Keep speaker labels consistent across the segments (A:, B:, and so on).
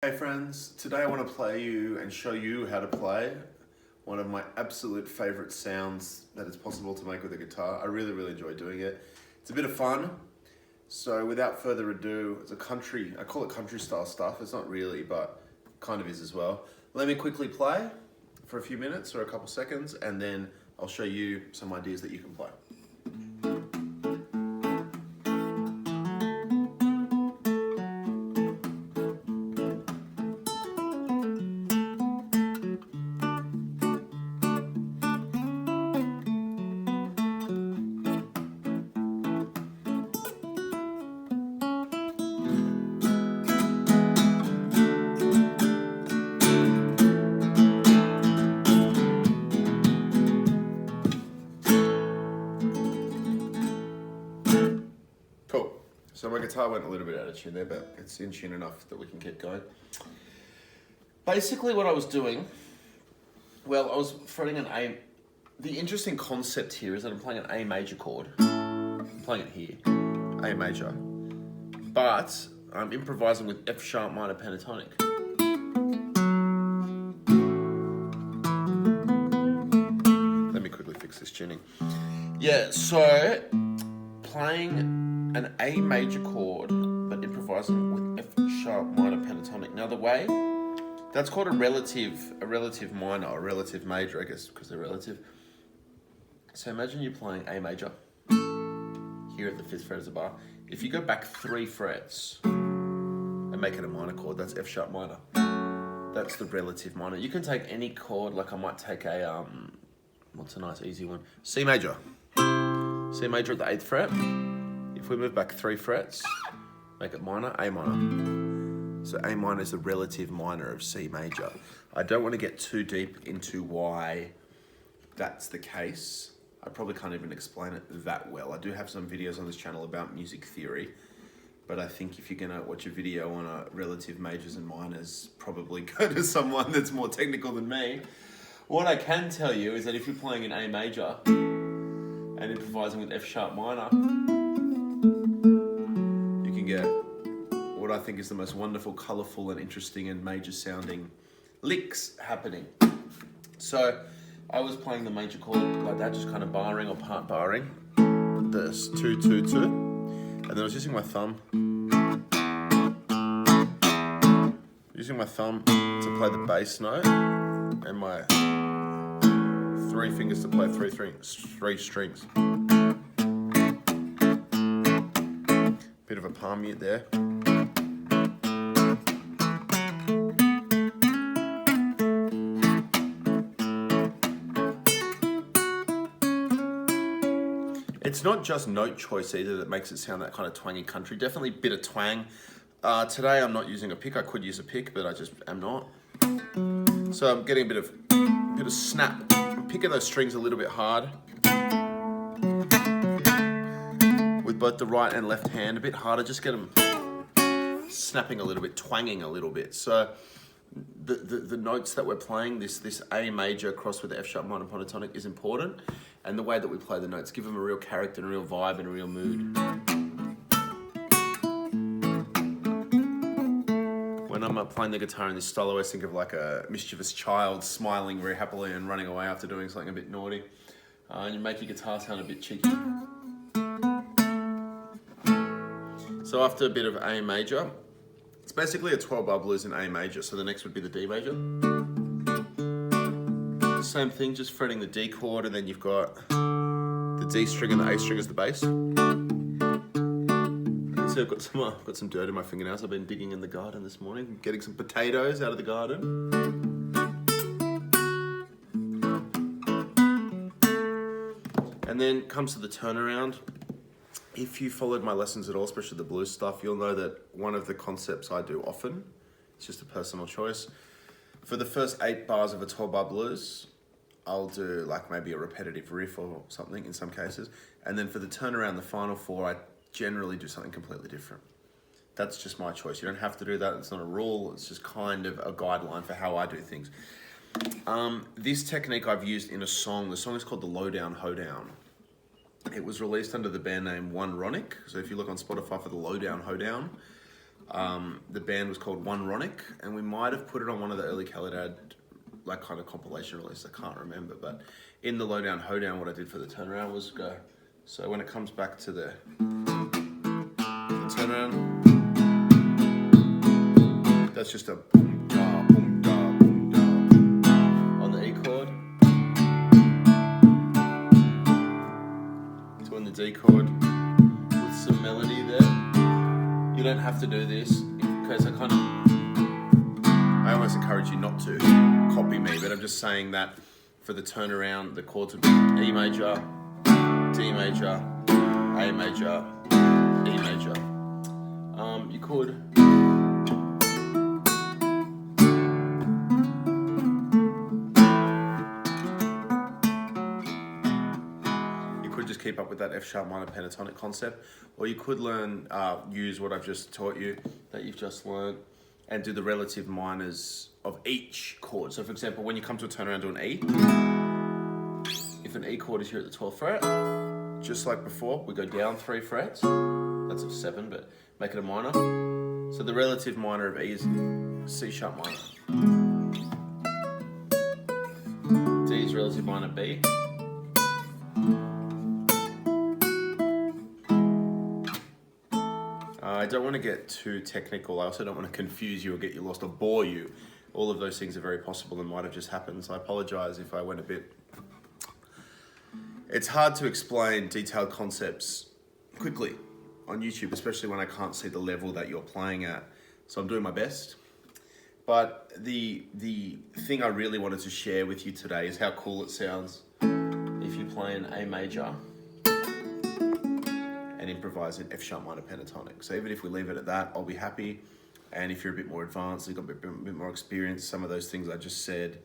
A: Hey friends, today I want to play you and show you how to play one of my absolute favorite sounds that it's possible to make with a guitar. I really enjoy doing it. It's a bit of fun. So without further ado, it's a country, I call it country style stuff. It's not really, but kind of is as well. Let me quickly play for a few minutes or a couple seconds, and then I'll show you some ideas that you can play. Cool. So my guitar went a little bit out of tune there, but it's in tune enough that we can keep going. Basically what I was doing, well, I was fretting an A. The interesting concept here is that I'm playing an A major chord. I'm playing it here, A major. But I'm improvising with F sharp minor pentatonic. Let me quickly fix this tuning. Yeah, so playing an A major chord, but improvising with F sharp minor pentatonic. Now the way, that's called a relative minor, or relative major, I guess, because they're relative. So imagine you're playing A major here at the 5th fret of the bar. If you go back 3 frets and make it a minor chord, that's F sharp minor. That's the relative minor. You can take any chord, like I might take a, what's a nice easy one? C major. C major at the 8th fret. If we move back 3 frets, make it minor, A minor. So A minor is the relative minor of C major. I don't want to get too deep into why that's the case. I probably can't even explain it that well. I do have some videos on this channel about music theory, but I think if you're gonna watch a video on relative majors and minors, probably go to someone that's more technical than me. What I can tell you is that if you're playing an A major and improvising with F sharp minor, you can get what I think is the most wonderful, colourful and interesting and major sounding licks happening. So I was playing the major chord like that, just kind of barring or part barring. This 2 2 2, and then I was using my thumb. Using my thumb to play the bass note, and my 3 fingers to play 3 strings. Bit of a palm mute there. It's not just note choice either that makes it sound that kind of twangy country. Definitely a bit of twang. Today I'm not using a pick. I could use a pick, but I just am not. So I'm getting a bit of snap. I'm picking those strings a little bit hard with both the right and left hand. A bit harder. Just get them snapping a little bit, twanging a little bit. So the notes that we're playing, this A major crossed with the F sharp minor pentatonic is important, and the way that we play the notes, give them a real character and a real vibe and a real mood. When I'm playing the guitar in this style, I always think of like a mischievous child smiling very happily and running away after doing something a bit naughty. And you make your guitar sound a bit cheeky. So after a bit of A major, it's basically a 12-bar blues in A major, so the next would be the D major. Same thing, just fretting the D chord, and then you've got the D string and the A string as the bass. So I've got some dirt in my fingernails. I've been digging in the garden this morning, getting some potatoes out of the garden. And then comes to the turnaround. If you followed my lessons at all, especially the blues stuff, you'll know that one of the concepts I do often, it's just a personal choice. For the first 8 bars of a 12-bar blues, I'll do like maybe a repetitive riff or something in some cases. And then for the turnaround, the final 4, I generally do something completely different. That's just my choice. You don't have to do that. It's not a rule. It's just kind of a guideline for how I do things. This technique I've used in a song. The song is called The Lowdown Hoedown. It was released under the band name One Ronic. So if you look on Spotify for The Lowdown Hoedown, The band was called One Ronic, and we might have put it on one of the early Caledad like kind of compilation release. I can't remember, but in the Lowdown Hoedown, what I did for the turnaround was go. So when it comes back to the turnaround, that's just a boom da boom da boom da on the E chord, to on the D chord with some melody there. You don't have to do this because I almost encourage you not to copy me, but I'm just saying that for the turnaround, the chords would be E major, D major, A major, E major. You could just keep up with that F sharp minor pentatonic concept, or you could learn, use what I've just taught you, that you've just learned, and do the relative minors of each chord. So for example, when you come to a turnaround to an E, if an E chord is here at the 12th fret, just like before, we go down 3 frets. That's a 7, but make it a minor. So the relative minor of E is C sharp minor. D is relative minor B. I don't want to get too technical. I also don't want to confuse you or get you lost or bore you. All of those things are very possible and might have just happened, so I apologize if I went a bit... It's hard to explain detailed concepts quickly on YouTube, especially when I can't see the level that you're playing at. So I'm doing my best. But the thing I really wanted to share with you today is how cool it sounds if you play an A major and improvise in F sharp minor pentatonic. So even if we leave it at that, I'll be happy. And if you're a bit more advanced, you've got a bit more experience, some of those things I just said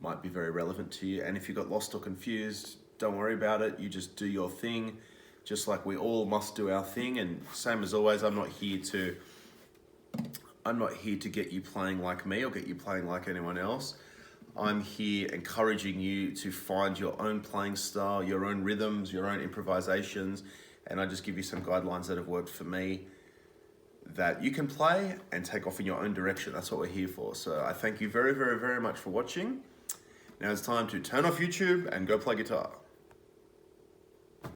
A: might be very relevant to you. And if you got lost or confused, don't worry about it. You just do your thing, just like we all must do our thing. And same as always, I'm not here to get you playing like me or get you playing like anyone else. I'm here encouraging you to find your own playing style, your own rhythms, your own improvisations, and I just give you some guidelines that have worked for me that you can play and take off in your own direction. That's what we're here for. So I thank you very, very, very much for watching. Now it's time to turn off YouTube and go play guitar.